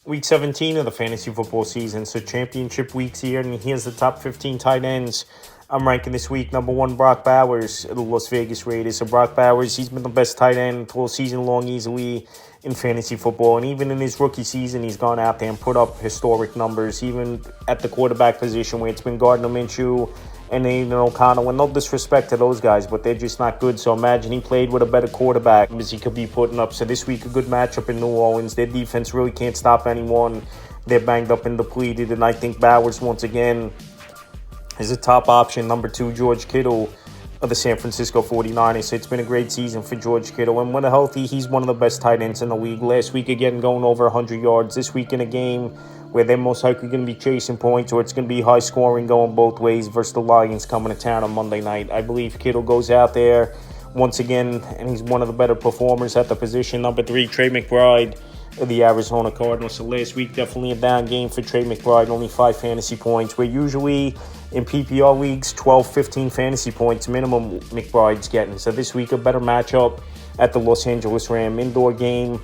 Week 17 of the fantasy football season, so championship week's here, and here's the top 15 tight ends. I'm ranking this week number 1, Brock Bowers of the Las Vegas Raiders. So Brock Bowers, he's been the best tight end all season long easily in fantasy football, and even in his rookie season, he's gone out there and put up historic numbers, even at the quarterback position where it's been Gardner Minshew and Aiden O'Connell. And no disrespect to those guys, but they're just not good. So imagine he played with a better quarterback as he could be putting up. So this week, a good matchup in New Orleans. Their defense really can't stop anyone. They're banged up and depleted, and I think Bowers, once again, is a top option. Number 2, George Kittle of the San Francisco 49ers. So it's been a great season for George Kittle. And when healthy, he's one of the best tight ends in the league. Last week, again, going over 100 yards. This week in a game where they're most likely going to be chasing points, or it's going to be high scoring going both ways versus the Lions coming to town on Monday night. I believe Kittle goes out there once again, and he's one of the better performers at the position. Number 3, Trey McBride of the Arizona Cardinals. So last week, definitely a down game for Trey McBride, only 5 fantasy points. We're usually in PPR leagues, 12, 15 fantasy points minimum McBride's getting. So this week, a better matchup at the Los Angeles Rams. Indoor game.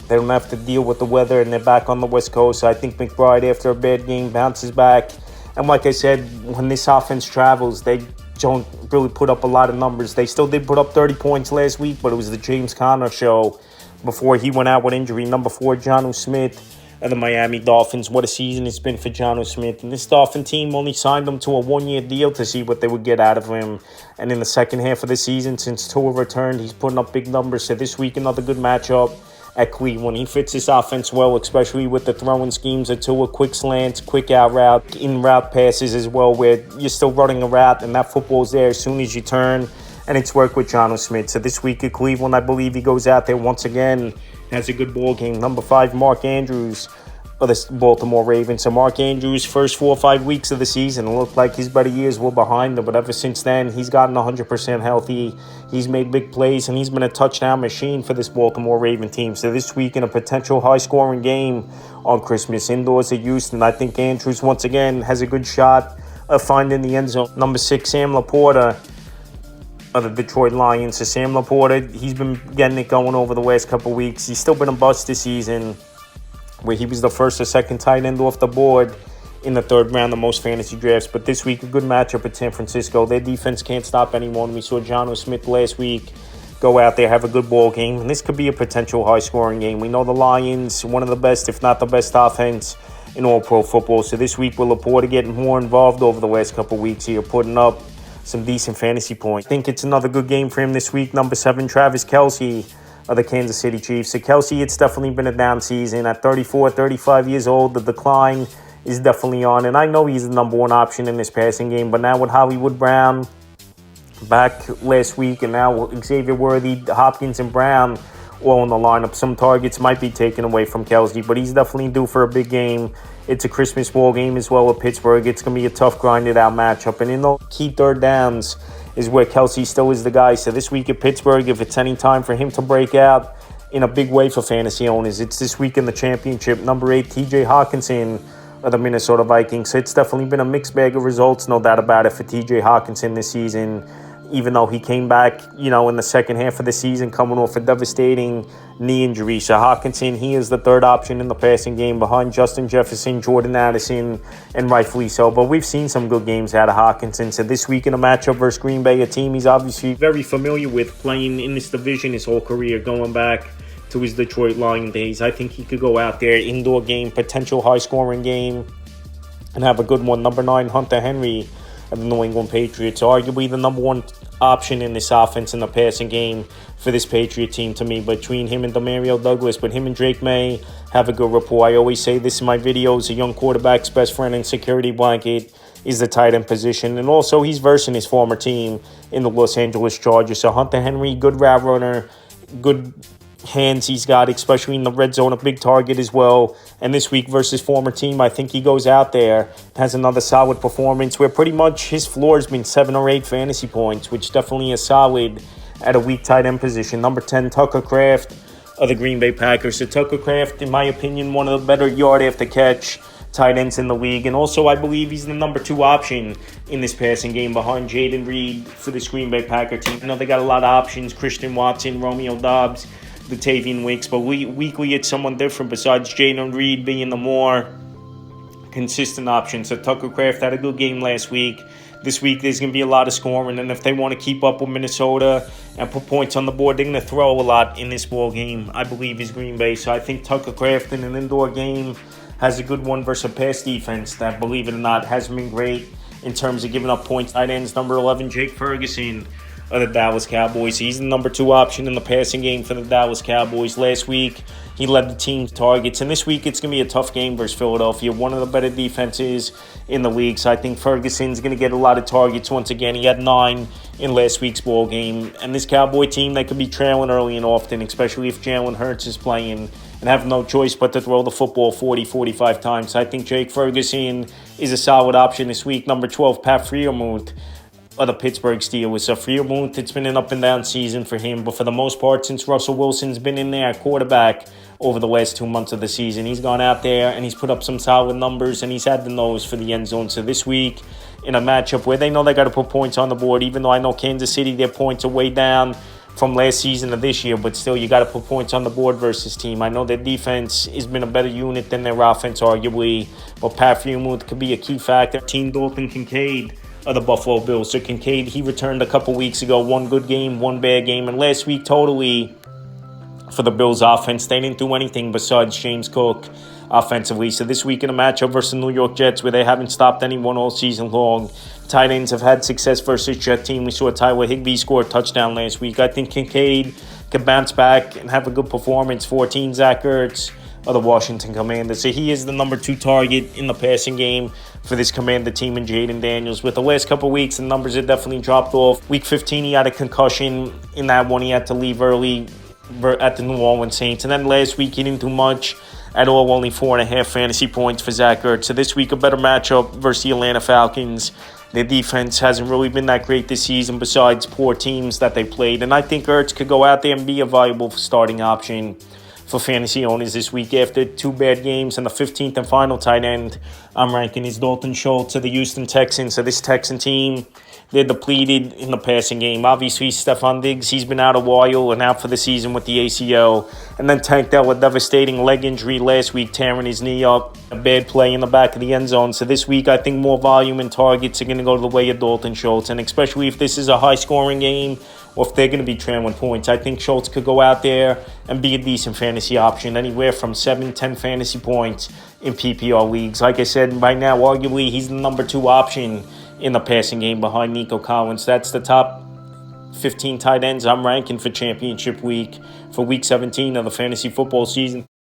They don't have to deal with the weather, and they're back on the West Coast. So I think McBride, after a bad game, bounces back. And like I said, when this offense travels, they don't really put up a lot of numbers. They still did put up 30 points last week, but it was the James Conner show before he went out with injury. Number 4, Jonnu Smith of the Miami Dolphins. What a season it's been for Jonnu Smith. And this Dolphin team only signed him to a 1-year deal to see what they would get out of him. And in the second half of the season, since Tua returned, he's putting up big numbers. So this week, another good matchup at Cleveland. He fits this offense well, especially with the throwing schemes of Tua, quick slants, quick out route, in-route passes as well, where you're still running a route and that football's there as soon as you turn. And it's worked with Jonnu Smith. So this week at Cleveland, I believe he goes out there once again, has a good ball game. Number 5, Mark Andrews of the Baltimore Ravens. So Mark Andrews, first 4 or 5 weeks of the season, it looked like his better years were behind him. But ever since then, he's gotten 100% healthy. He's made big plays, and he's been a touchdown machine for this Baltimore Raven team. So this week, in a potential high-scoring game on Christmas, indoors at Houston, I think Andrews, once again, has a good shot of finding the end zone. Number 6, Sam Laporta of the Detroit Lions. So Sam Laporta, he's been getting it going over the last couple of weeks. He's still been a bust this season, where he was the first or second tight end off the board in the 3rd round of most fantasy drafts. But this week, a good matchup at San Francisco. Their defense can't stop anyone. We saw Jonnu Smith last week go out there, have a good ball game. And this could be a potential high-scoring game. We know the Lions, one of the best, if not the best offense in all pro football. So this week, with Laporta getting more involved over the last couple of weeks here, putting up some decent fantasy points. I think it's another good game for him this week. Number 7, Travis Kelce of the Kansas City Chiefs. So Kelce, it's definitely been a down season. At 34, 35 years old, the decline is definitely on. And I know he's the number 1 option in this passing game, but now with Hollywood Brown back last week, and now Xavier Worthy, Hopkins, and Brown all in the lineup, some targets might be taken away from Kelce, but he's definitely due for a big game. It's a Christmas ball game as well with Pittsburgh. It's going to be a tough, grinded-out matchup. And in the key 3rd downs is where Kelce still is the guy. So this week at Pittsburgh, if it's any time for him to break out in a big way for fantasy owners, it's this week in the championship. Number 8, TJ Hawkinson of the Minnesota Vikings. So it's definitely been a mixed bag of results, no doubt about it, for TJ Hawkinson this season, even though he came back, in the second half of the season coming off a devastating knee injury. So Hawkinson, he is the 3rd option in the passing game behind Justin Jefferson, Jordan Addison, and rightfully so. But we've seen some good games out of Hawkinson. So this week in a matchup versus Green Bay, a team he's obviously very familiar with, playing in this division his whole career, going back to his Detroit Lions days. I think he could go out there, indoor game, potential high-scoring game, and have a good one. Number 9, Hunter Henry of the New England Patriots, arguably the number 1 option in this offense in the passing game for this Patriot team to me, between him and Demario Douglas. But him and Drake May have a good rapport. I always say this in my videos: a young quarterback's best friend and security blanket is the tight end position. And also, he's versing his former team in the Los Angeles Chargers. So Hunter Henry, good route runner, good hands he's got, especially in the red zone, a big target as well. And this week versus former team, I think he goes out there, has another solid performance where pretty much his floor has been 7 or 8 fantasy points, which definitely is solid at a weak tight end position. Number 10, Tucker Kraft of the Green Bay Packers. So Tucker Kraft, in my opinion, one of the better yard after catch tight ends in the league. And also, I believe he's the number 2 option in this passing game behind Jaden Reed for this Green Bay Packer team. I know they got a lot of options: Christian Watson, Romeo Doubs. Latavian Wicks, but weekly it's someone different besides Jayden Reed being the more consistent option. So Tucker Kraft had a good game last week. This week there's going to be a lot of scoring, and if they want to keep up with Minnesota and put points on the board, they're going to throw a lot in this ball game, I believe, is Green Bay. So I think Tucker Kraft in an indoor game has a good one versus a pass defense that, believe it or not, hasn't been great in terms of giving up points. Tight ends, number 11, Jake Ferguson of the Dallas Cowboys. He's the number 2 option in the passing game for the Dallas Cowboys. Last week, he led the team's targets, and this week it's going to be a tough game versus Philadelphia, one of the better defenses in the league. So I think Ferguson's going to get a lot of targets once again. He had 9 in last week's ball game, and this Cowboy team, they could be trailing early and often, especially if Jalen Hurts is playing and have no choice but to throw the football 40-45 times. So I think Jake Ferguson is a solid option this week. Number 12, Pat Freiermuth of the Pittsburgh Steelers. So Freiermuth, it's been an up and down season for him, but for the most part, since Russell Wilson's been in there at quarterback over the last 2 months of the season, he's gone out there and he's put up some solid numbers, and he's had the nose for the end zone. So this week, in a matchup where they know they got to put points on the board, even though I know Kansas City, their points are way down from last season to this year, but still, you got to put points on the board versus team. I know their defense has been a better unit than their offense, arguably, but Pat Freiermuth could be a key factor. Team Dalton Kincaid of the Buffalo Bills. So Kincaid, he returned a couple weeks ago, 1 good game, 1 bad game, and last week totally for the Bills offense, they didn't do anything besides James Cook offensively. So this week in a matchup versus the New York Jets, where they haven't stopped anyone all season long, tight ends have had success versus Jet team. We saw Tyler Higbee score a touchdown last week. I think Kincaid can bounce back and have a good performance. 14, Zach Ertz of the Washington Commanders. So he is the number 2 target in the passing game for this Commander team in Jaden Daniels. With the last couple of weeks, the numbers have definitely dropped off. Week 15, he had a concussion. In that one, he had to leave early at the New Orleans Saints. And then last week, he didn't do much at all, only 4.5 fantasy points for Zach Ertz. So this week, a better matchup versus the Atlanta Falcons. Their defense hasn't really been that great this season besides poor teams that they played. And I think Ertz could go out there and be a valuable starting option for fantasy owners this week after 2 bad games. And the 15th and final tight end I'm ranking is Dalton Schultz of the Houston Texans. So this Texan team, they're depleted in the passing game. Obviously, Stephon Diggs, he's been out a while and out for the season with the ACL. And then Tank Dell with devastating leg injury last week, tearing his knee up. A bad play in the back of the end zone. So this week, I think more volume and targets are going to go the way of Dalton Schultz. And especially if this is a high-scoring game, or if they're going to be trailing points, I think Schultz could go out there and be a decent fantasy option, anywhere from 7-10 fantasy points in PPR leagues. Like I said, right now, arguably, he's the number 2 option in the passing game behind Nico Collins. That's the top 15 tight ends I'm ranking for championship week for week 17 of the fantasy football season.